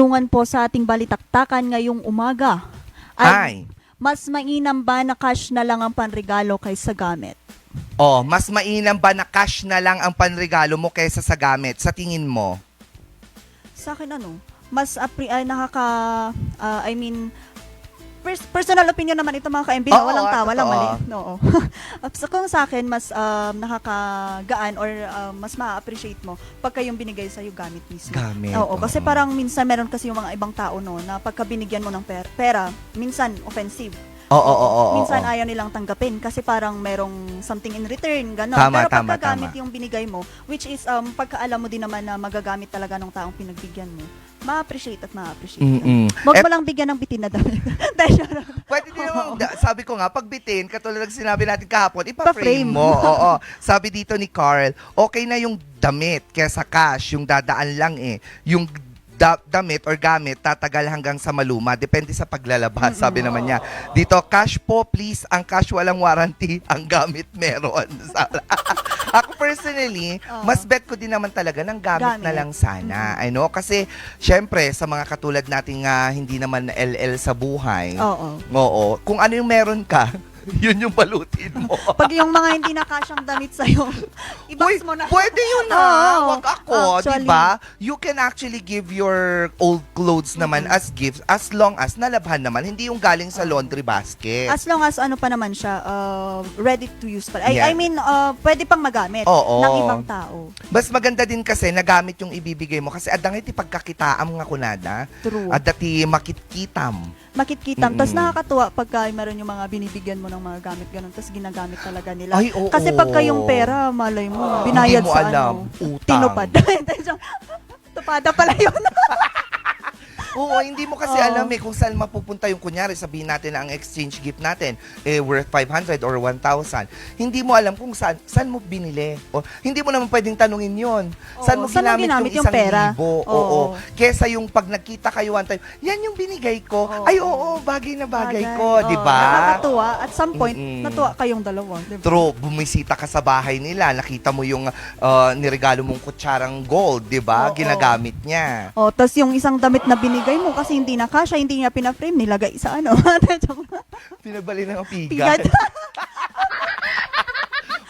katanungan po sa ating balitaktakan ngayong umaga ay, mas mainam ba na cash na lang ang panregalo kaysa gamit? Oh, mas mainam ba na cash na lang ang panregalo mo kaysa sa gamit? Sa tingin mo? Sa akin mas personal opinion naman ito mga ka-MB, Oo, walang tawa, walang totoo. mali. Oo. So kung sa akin, mas nakakagaan or mas ma-appreciate mo pagka yung binigay sa'yo gamit mismo. Gamit. Oo, kasi parang minsan meron kasi yung mga ibang tao na pagka binigyan mo ng pera, minsan offensive. Oo. Minsan ayaw nilang tanggapin kasi parang merong something in return, gano'n. Tama, Pero tama, pagkagamit tama. yung binigay mo, which is pagkaalam mo din naman na magagamit talaga ng taong pinagbigyan mo, ma-appreciate at ma-appreciate. Huwag mo lang bigyan ng bitin na damit. Pwede din naman, sabi ko nga, pagbitin, katulad ng sinabi natin kahapon, ipa-frame Pa-frame. mo. Oo. Sabi dito ni Carl, okay na yung damit kesa cash, yung dadaan lang eh. Yung damit or gamit, tatagal hanggang sa maluma. Depende sa paglalabas, sabi naman niya. Dito, cash po please. Ang cash walang warranty, ang gamit meron. Ako personally, mas bet ko din naman talaga ng gamit na lang sana. I know, kasi syempre, sa mga katulad nating hindi naman LL sa buhay, oo, kung ano yung meron ka, yun yung balutin mo. Pag yung mga hindi na kasyang damit sa'yo, i-box mo na. Pwede yun wag ako, Actually. diba? You can actually give your old clothes naman as gifts as long as nalabhan naman, hindi yung galing sa laundry basket. As long as ano pa naman siya, ready to use pa. Yeah. I mean, pwede pang magamit Oo. ng ibang tao. Mas maganda din kasi nagamit yung ibibigay mo kasi adang iti pagkakitaam nga kunada. True. At dati makitkitam. Makitkitam. Tapos nakakatuwa pagka meron yung mga binibigyan mo ng mga gamit ganun, tapos ginagamit talaga nila. Ay, oo. Kasi pagka yung pera, malay mo, binayad Hindi mo sa alam, utang. tinupad. Tupada pala yun. Oo, hindi mo kasi alam kung saan mapupunta yung kunyari, sabihin natin na ang exchange gift natin worth 500 or 1,000. Hindi mo alam kung saan mo binili. O, hindi mo naman pwedeng tanungin yon. Saan mo ginamit yung isang pera? libo? Oo. Kesa yung pag nagkita kayo one time, yan yung binigay ko. Ay, oo, bagay na bagay ko. Di ba? Nakakatuwa. At some point, natuwa kayong dalawa. Diba? True, bumisita ka sa bahay nila, nakita mo yung niregalo mong kutsarang gold, di ba? Ginagamit niya. Tapos yung isang damit na binigay mo kasi hindi na kasha, hindi niya pina-frame, nilagay sa Pinagbali ng Pigad. pigat.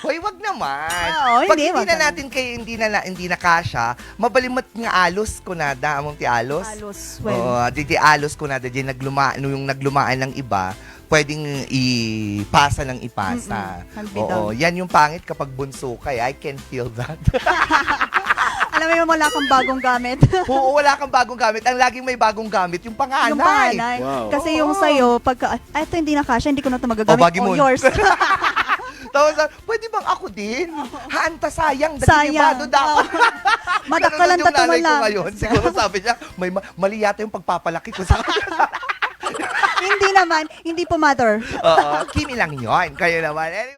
Hoy, wag naman. wag Pag hindi na naman. natin hindi na kasha, mabalimot nga alos ko na da among ti alos. Alos. Di alos ko na da yung naglumaan ng iba, pwedeng ipasa ng ipasa. Oo, yan yung pangit kapag bunso ka. I can feel that. Alam mo yung wala kang bagong gamit. Oo, wala kang bagong gamit. Ang laging may bagong gamit, yung panganay. Yung panganay. Wow. Kasi yung sa'yo, pagka, ito hindi na kasha, hindi ko na ito magagamit. bagi mo. Yours. Tapos, pwede bang ako din? Haanta sayang. Sayang. Madakalan Nanonood yung nanay ko lang. ngayon. Siguro sabi niya, mali yata yung pagpapalaki ko sa kanya. Hindi naman, hindi po matter. Oo, Kimi lang yon. Kayo naman. Anyway.